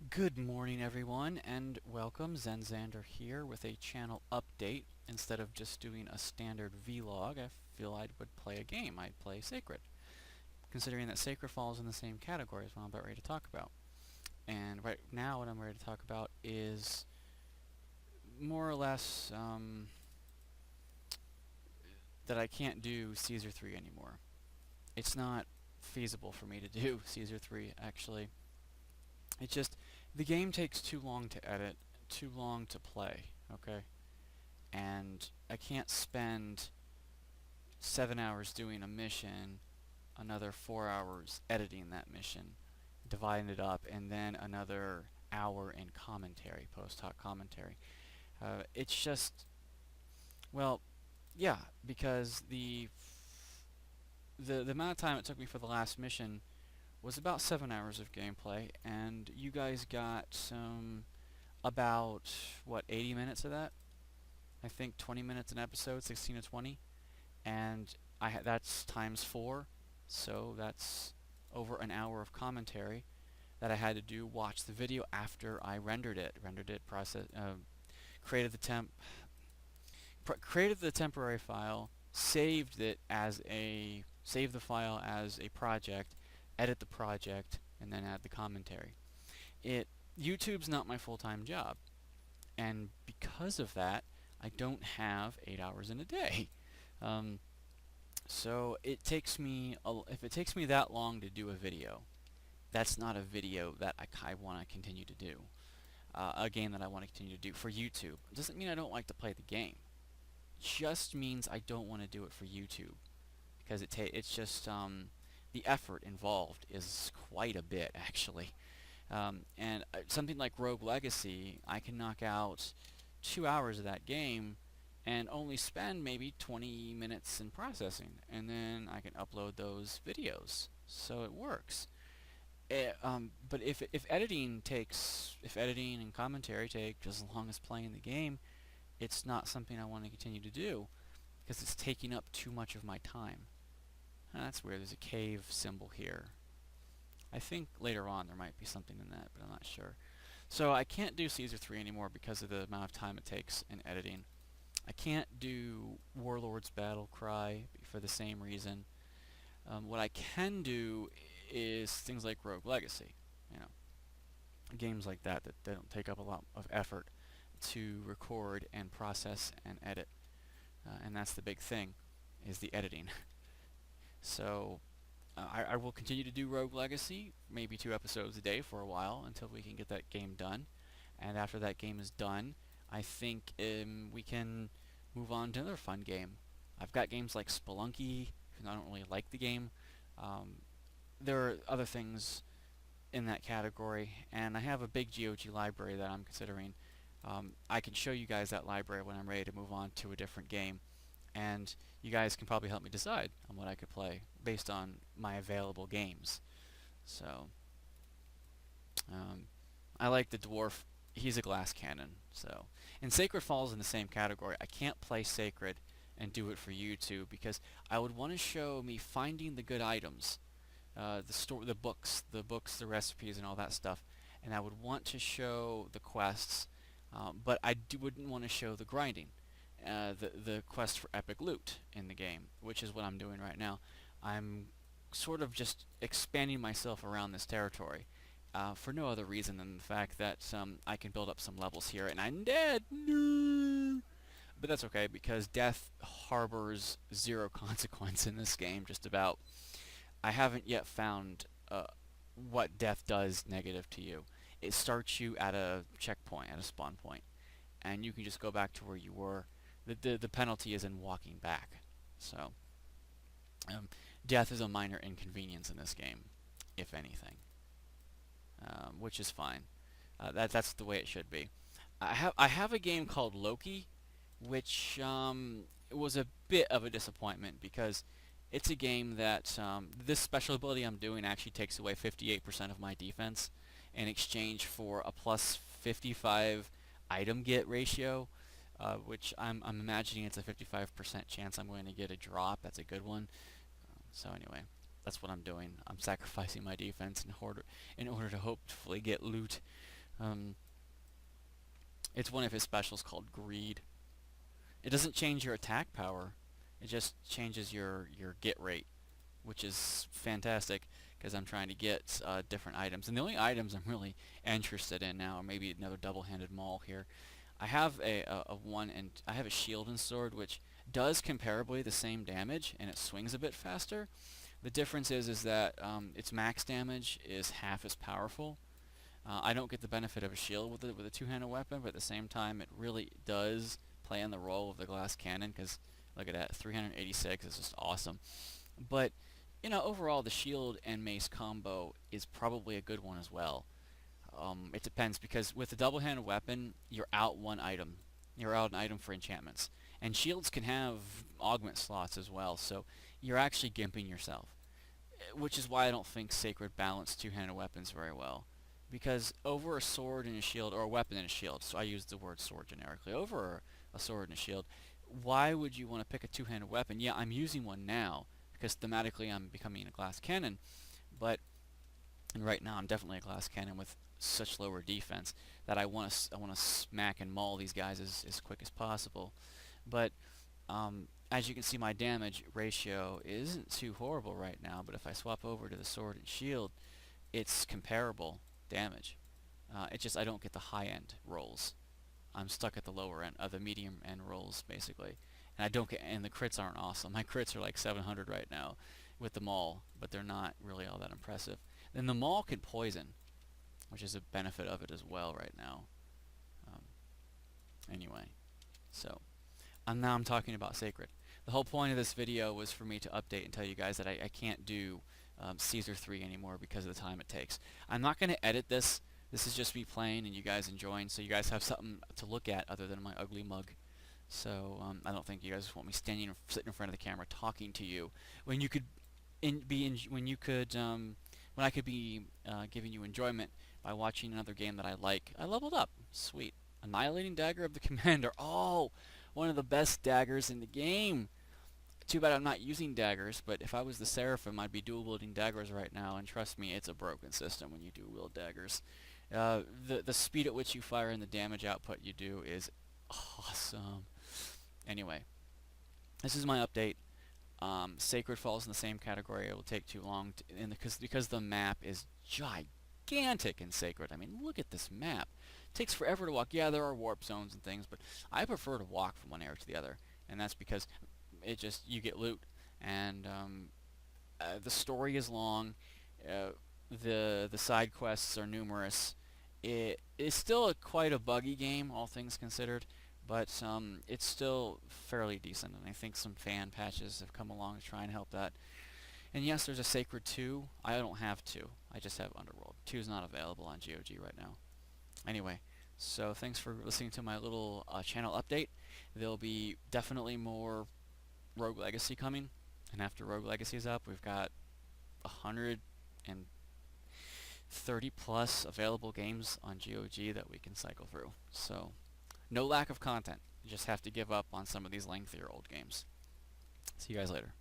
Good morning, everyone, and welcome. Zenzander here with a channel update. Instead of just doing a standard vlog, I feel I would play a game. I'd play Sacred, considering that Sacred falls in the same category as what I'm about ready to talk about. And right now, what I'm ready to talk about is more or less that I can't do Caesar 3 anymore. It's not feasible for me to do Caesar 3, actually. It's just, the game takes too long to edit, too long to play, okay? And I can't spend 7 hours doing a mission, another 4 hours editing that mission, dividing it up, and then another hour in commentary, post-hoc commentary. It's just, well, yeah, because the amount of time it took me for the last mission was about 7 hours of gameplay, and you guys got about, what, 80 minutes of that? I think 20 minutes an episode, 16 to 20, and that's times 4, so that's over an hour of commentary that I had to do. Watch the video after I rendered it, created the created the temporary file, saved the file as a project, edit the project, and then add the commentary. YouTube's not my full-time job, and because of that, I don't have 8 hours in a day. Um, so it takes me if it takes me that long to do a video, that's not a video that I want to continue to do. A game that I want to continue to do for YouTube. It doesn't mean I don't like to play the game. It just means I don't want to do it for YouTube because it's just the effort involved is quite a bit, actually. And something like Rogue Legacy, I can knock out 2 hours of that game and only spend maybe 20 minutes in processing, and then I can upload those videos, so it works. But if editing and commentary take as long as playing the game, it's not something I want to continue to do because it's taking up too much of my time. That's weird. There's a cave symbol here. I think later on there might be something in that, but I'm not sure. So I can't do Caesar 3 anymore because of the amount of time it takes in editing. I can't do Warlord's Battle Cry for the same reason. What I can do is things like Rogue Legacy. You know, games like that they don't take up a lot of effort to record and process and edit. And that's the big thing, is the editing. So I will continue to do Rogue Legacy, maybe 2 episodes a day for a while until we can get that game done. And after that game is done, I think we can move on to another fun game. I've got games like Spelunky, and I don't really like the game. There are other things in that category, and I have a big GOG library that I'm considering. I can show you guys that library when I'm ready to move on to a different game, and you guys can probably help me decide on what I could play based on my available games. So, I like the dwarf. He's a glass cannon. So, and Sacred falls in the same category. I can't play Sacred and do it for YouTube because I would want to show me finding the good items, the books, the recipes, and all that stuff. And I would want to show the quests, but wouldn't want to show the grinding, the quest for epic loot in the game, which is what I'm doing right now. I'm sort of just expanding myself around this territory. For no other reason than the fact that I can build up some levels here, and I'm dead. No! But that's okay, because death harbors zero consequence in this game, just about. I haven't yet found what death does negative to you. It starts you at a checkpoint, at a spawn point, and you can just go back to where you were. The penalty is in walking back. So, death is a minor inconvenience in this game, if anything. Which is fine. That's the way it should be. I have a game called Loki, which was a bit of a disappointment because it's a game that this special ability I'm doing actually takes away 58% of my defense in exchange for a plus 55 item get ratio, which I'm imagining it's a 55% chance I'm going to get a drop. That's a good one. So anyway, that's what I'm doing. I'm sacrificing my defense in order to hopefully get loot. Um, it's one of his specials called Greed. It doesn't change your attack power. It just changes your get rate, which is fantastic because I'm trying to get different items. And the only items I'm really interested in now are maybe another double-handed maul here. I have a one, and I have a shield and sword which does comparably the same damage, and it swings a bit faster. The difference is that its max damage is half as powerful. I don't get the benefit of a shield with a two-handed weapon, but at the same time, it really does play in the role of the glass cannon. Because look at that, 386 is just awesome. But overall, the shield and mace combo is probably a good one as well. It depends because with the double-handed weapon, you're out one item. You're out an item for enchantments, and shields can have augment slots as well. So you're actually gimping yourself, which is why I don't think Sacred balanced two-handed weapons very well. Because over a sword and a shield, or a weapon and a shield, so I use the word sword generically, over a sword and a shield, why would you want to pick a two-handed weapon? Yeah, I'm using one now, because thematically I'm becoming a glass cannon, but and right now I'm definitely a glass cannon with such lower defense that I want to smack and maul these guys as quick as possible. But as you can see, my damage ratio isn't too horrible right now, but if I swap over to the sword and shield, it's comparable damage. It's just I don't get the high-end rolls. I'm stuck at the lower end, the medium end rolls basically, and I don't get. And the crits aren't awesome. My crits are like 700 right now with the maul, but they're not really all that impressive. Then the maul can poison, which is a benefit of it as well right now. Um, anyway, so now I'm talking about Sacred. The whole point of this video was for me to update and tell you guys that I can't do Caesar 3 anymore because of the time it takes. I'm not going to edit this. This is just me playing and you guys enjoying, so you guys have something to look at other than my ugly mug. So I don't think you guys want me sitting in front of the camera talking to you when you could when I could be giving you enjoyment by watching another game that I like. I leveled up. Sweet. Annihilating Dagger of the Commander. Oh, one of the best daggers in the game. Too bad I'm not using daggers, but if I was the Seraphim, I'd be dual-wielding daggers right now, and trust me, it's a broken system when you dual-wield daggers. The speed at which you fire and the damage output you do is awesome. Anyway, this is my update. Sacred falls in the same category. It will take too long, because the map is gigantic in Sacred. I mean, look at this map. It takes forever to walk. Yeah, there are warp zones and things, but I prefer to walk from one area to the other, and that's because you get loot, and the story is long. The side quests are numerous. It is still quite a buggy game, all things considered, but it's still fairly decent, and I think some fan patches have come along to try and help that. And yes, there's a Sacred 2. I don't have 2. I just have Underworld. 2 is not available on GOG right now. Anyway, so thanks for listening to my little channel update. There'll be definitely more Rogue Legacy coming, and after Rogue Legacy is up, we've got 130 plus available games on GOG that we can cycle through. So no lack of content. You just have to give up on some of these lengthier old games. See you guys later.